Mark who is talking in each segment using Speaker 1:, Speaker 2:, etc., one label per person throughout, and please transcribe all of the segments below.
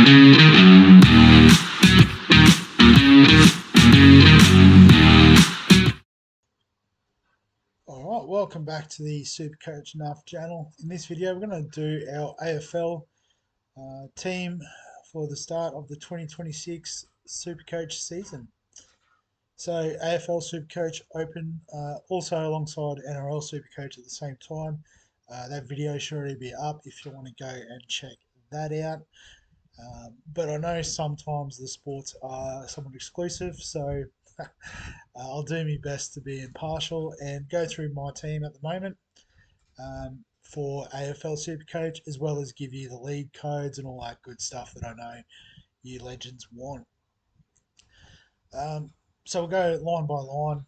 Speaker 1: Alright, welcome back to the Supercoach Nuff channel. In this video we're going to do our AFL team for the start of the 2026 Supercoach season. So AFL Supercoach open also alongside NRL Supercoach at the same time. That video should already be up if you want to go and check that out. But I know sometimes the sports are somewhat exclusive, so I'll do my best to be impartial and go through my team at the moment for AFL Supercoach, as well as give you the league codes and all that good stuff that I know you legends want. So we'll go line by line,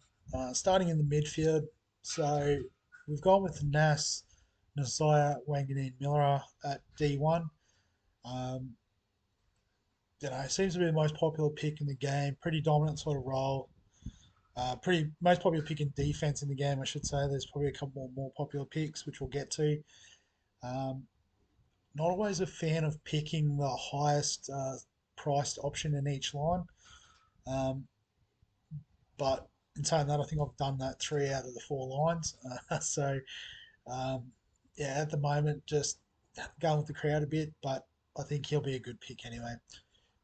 Speaker 1: starting in the midfield. So we've gone with Nas, Nasiah, Wanganeen, Miller at D1. Seems to be the most popular pick in the game. Pretty dominant sort of role. Pretty most popular pick in defense in the game, I should say. There's probably a couple more popular picks, which we'll get to. Not always a fan of picking the highest priced option in each line. But in saying that, I think I've done that 3 out of the 4 lines. At the moment, just going with the crowd a bit, but I think he'll be a good pick anyway.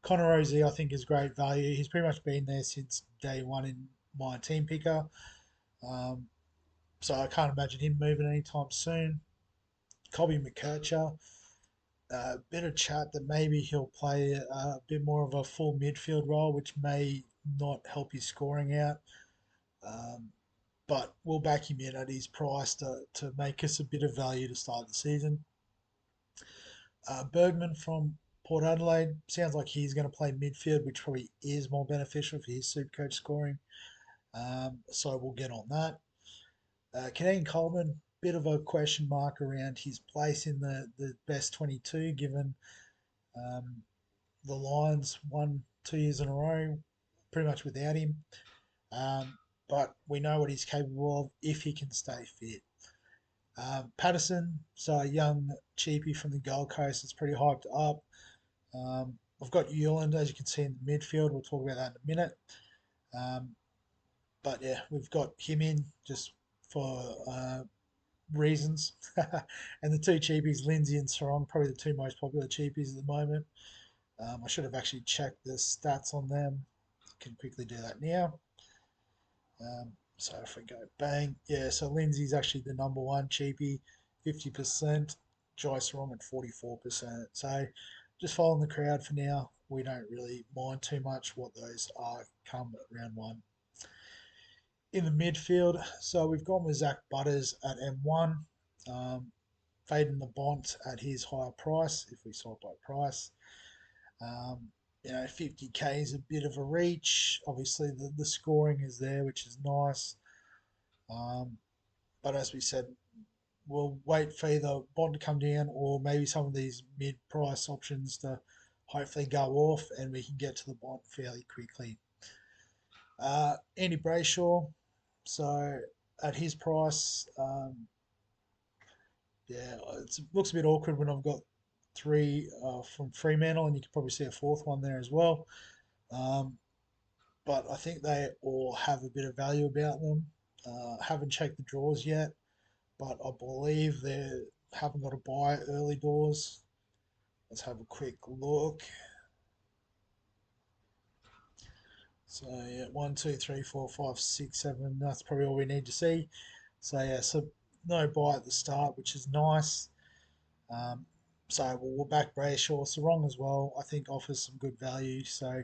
Speaker 1: Connor Rozee, I think, is great value. He's pretty much been there since day one in my team picker. So I can't imagine him moving anytime soon. Colby McKercher, a bit of chat that maybe he'll play a bit more of a full midfield role, which may not help his scoring out. But we'll back him in at his price to make us a bit of value to start the season. Bergman from Port Adelaide, sounds like he's going to play midfield, which probably is more beneficial for his Supercoach scoring. So we'll get on that. Canadian Coleman, bit of a question mark around his place in the best 22, given the Lions won 2 years in a row pretty much without him. But we know what he's capable of if he can stay fit. Patterson, so a young cheapie from the Gold Coast, is pretty hyped up. I've got Euland, as you can see, in the midfield. We'll talk about that in a minute. But yeah, we've got him in just for reasons. And the 2 cheapies, Lindsay and Sarong, probably the 2 most popular cheapies at the moment. I should have actually checked the stats on them. Can quickly do that now. So if we go bang, yeah, so Lindsay's actually the number 1 cheapie, 50%. Joyce Sarong at 44%. So just following the crowd for now. We don't really mind too much what those are come round 1. In the midfield, so we've gone with Zach Butters at M1, Faden the Bont at his higher price, if we sort by price. 50k is a bit of a reach. Obviously, the scoring is there, which is nice. But as we said, we'll wait for either Bont to come down or maybe some of these mid-price options to hopefully go off and we can get to the Bont fairly quickly. Andy Brayshaw, so at his price, it looks a bit awkward when I've got 3 from Fremantle, and you can probably see a 4th one there as well. But I think they all have a bit of value about them. Haven't checked the draws yet, but I believe they haven't got to buy early doors. Let's have a quick look. So yeah, 1, 2, 3, 4, 5, 6, 7. That's probably all we need to see. So yeah, so no buy at the start, which is nice. So we'll back Brayshaw. Sarong as well, I think, offers some good value. So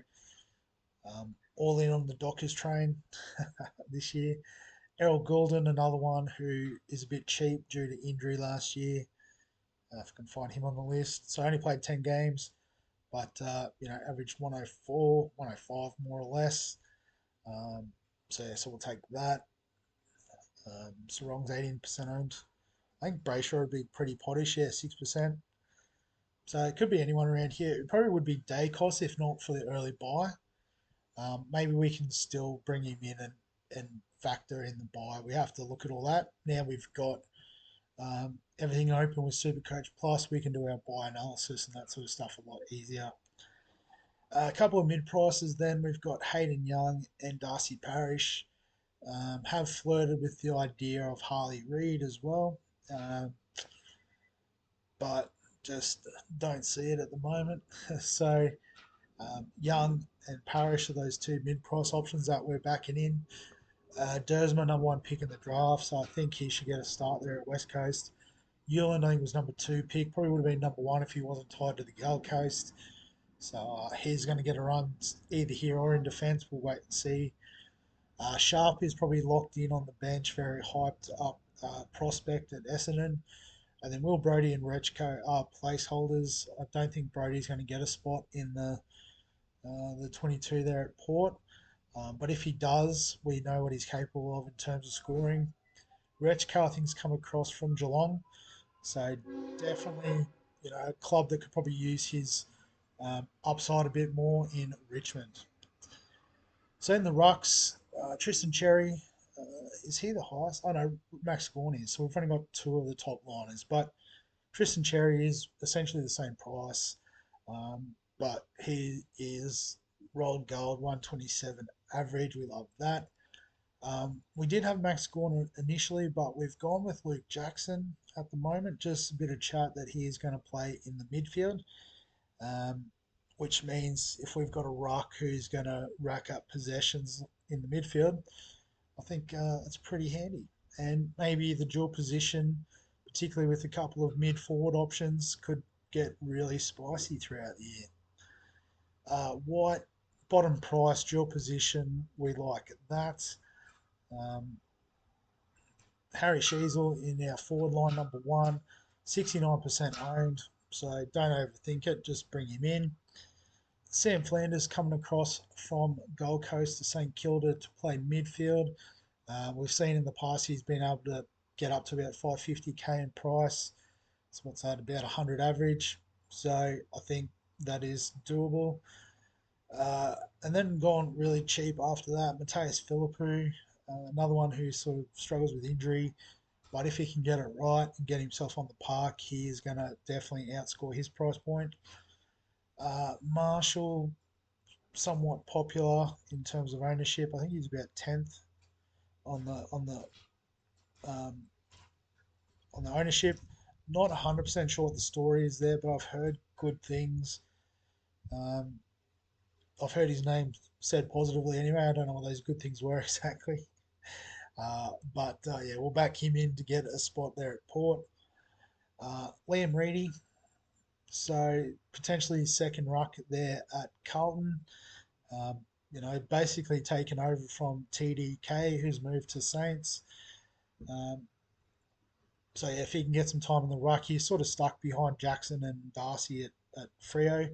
Speaker 1: all in on the Dockers train this year. Errol Goulden, another one who is a bit cheap due to injury last year. If I can find him on the list. So only played 10 games, but averaged 104, 105 more or less. So we'll take that. Sarong's 18% owned. I think Brayshaw would be pretty pottish, 6%. So it could be anyone around here. It probably would be Dacos if not for the early buy. Maybe we can still bring him in and factor in the buy. We have to look at all that. Now we've got Everything open with Supercoach Plus. We can do our buy analysis and that sort of stuff a lot easier. A couple of mid prices. Then we've got Hayden Young and Darcy Parish. Have flirted with the idea of Harley Reid as well, um, but just don't see it at the moment. So Young and Parish are those two mid-price options that we're backing in. Dersma, number one pick in the draft, so I think he should get a start there at West Coast. Ewan, I think, was number two pick. Probably would have been number one if he wasn't tied to the Gold Coast. So he's going to get a run either here or in defence. We'll wait and see. Sharp is probably locked in on the bench, very hyped up prospect at Essendon. And then Will Brodie and Rechko are placeholders. I don't think Brodie's going to get a spot in the 22 there at Port. But if he does, we know what he's capable of in terms of scoring. Rechko, I think, has come across from Geelong. So definitely, a club that could probably use his upside a bit more in Richmond. So in the rucks, Tristan Cherry, is he the highest? Oh no, Max Gawn is. So we've only got two of the top liners, but Tristan Cherry is essentially the same price, but he is rolled gold 127 average. We love that. We did have Max Gawn initially, but we've gone with Luke Jackson at the moment. Just a bit of chat that he is going to play in the midfield, um, which means if we've got a ruck who's going to rack up possessions in the midfield, I think it's pretty handy. And maybe the dual position, particularly with a couple of mid forward options, could get really spicy throughout the year. White, bottom price, dual position, we like that. Um, Harry Sheasel in our forward line, number one, 69% owned. So don't overthink it, just bring him in. Sam Flanders coming across from Gold Coast to St Kilda to play midfield. We've seen in the past he's been able to get up to about 550k in price. So what's that, about 100 average. So I think that is doable. And then gone really cheap after that, Mateus Philippou, another one who sort of struggles with injury. But if he can get it right and get himself on the park, he is going to definitely outscore his price point. Marshall, somewhat popular in terms of ownership. I think he's about 10th on um, the ownership. Not 100% sure what the story is there, but I've heard good things. Um, I've heard his name said positively anyway. I don't know what those good things were exactly. But yeah, we'll back him in to get a spot there at Port. Liam Reedy, so potentially second ruck there at Carlton. Um, basically taken over from TDK, who's moved to Saints. Um, so yeah, if he can get some time in the ruck, he's sort of stuck behind Jackson and Darcy at Freo.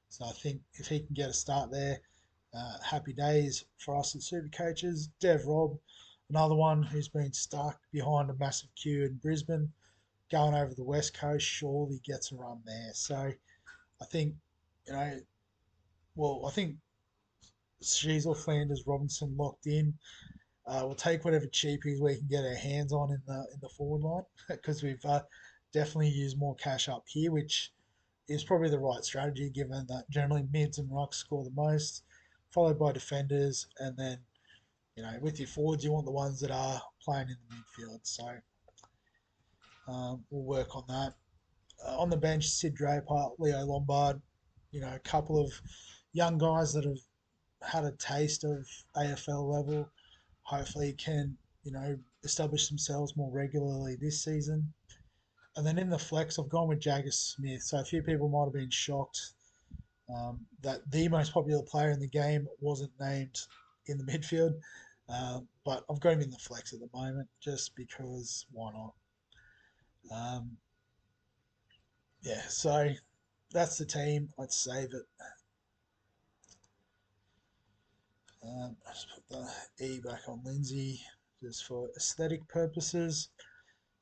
Speaker 1: So I think if he can get a start there, happy days for us at Super Coaches. Dev Rob, another one who's been stuck behind a massive queue in Brisbane, going over the West Coast, surely gets a run there. So I think, you know, I think Sheasel, Flanders, Robinson locked in. We'll take whatever cheapies we can get our hands on in the forward line because we've definitely used more cash up here, which is probably the right strategy given that generally mids and rucks score the most, followed by defenders, and then with your forwards you want the ones that are playing in the midfield. So we'll work on that. On the bench, Sid Draper, Leo Lombard, a couple of young guys that have had a taste of AFL level, hopefully can, establish themselves more regularly this season. And then in the flex, I've gone with Jagger Smith. So a few people might have been shocked that the most popular player in the game wasn't named in the midfield. But I've got him in the flex at the moment just because why not? Yeah, so that's the team. I'd save it. Just put the E back on Lindsay just for aesthetic purposes.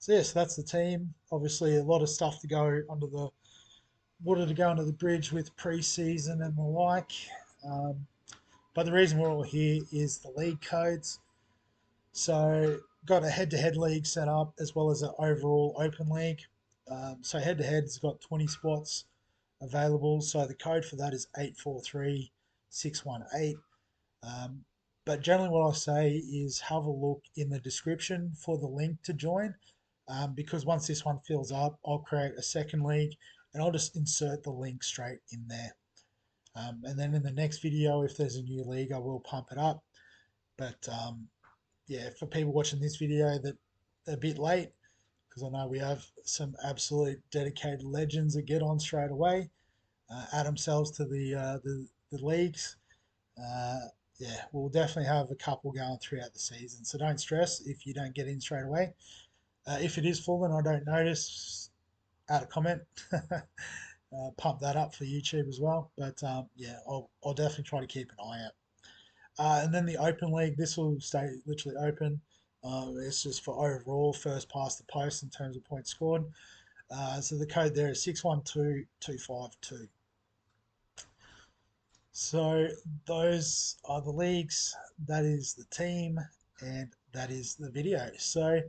Speaker 1: So yes, that's the team. Obviously, a lot of stuff to go under the water to go under the bridge with pre-season and the like. Um, but the reason we're all here is the league codes. So got a head-to-head league set up as well as an overall open league. So head-to-head's got 20 spots available. So the code for that is 843618. But generally, what I say is have a look in the description for the link to join, because once this one fills up, I'll create a second league and I'll just insert the link straight in there. And then in the next video, if there's a new league, I will pump it up. But yeah, for people watching this video that are a bit late, because I know we have some absolute dedicated legends that get on straight away, add themselves to the leagues. Uh, yeah, we'll definitely have a couple going throughout the season. So don't stress if you don't get in straight away. If it is full and I don't notice, add a comment. Pump that up for YouTube as well. But yeah, I'll definitely try to keep an eye out. And then the Open League, this will stay literally open. It's just for overall first past the post in terms of points scored. So the code there is 612252. So those are the leagues, that is the team, and that is the video. So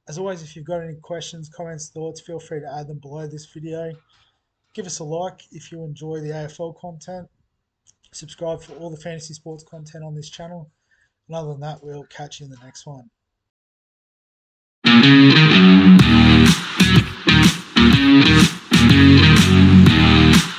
Speaker 1: as always, if you've got any questions, comments, thoughts, feel free to add them below this video. Give us a like if you enjoy the AFL content. Subscribe for all the fantasy sports content on this channel. And other than that, we'll catch you in the next one.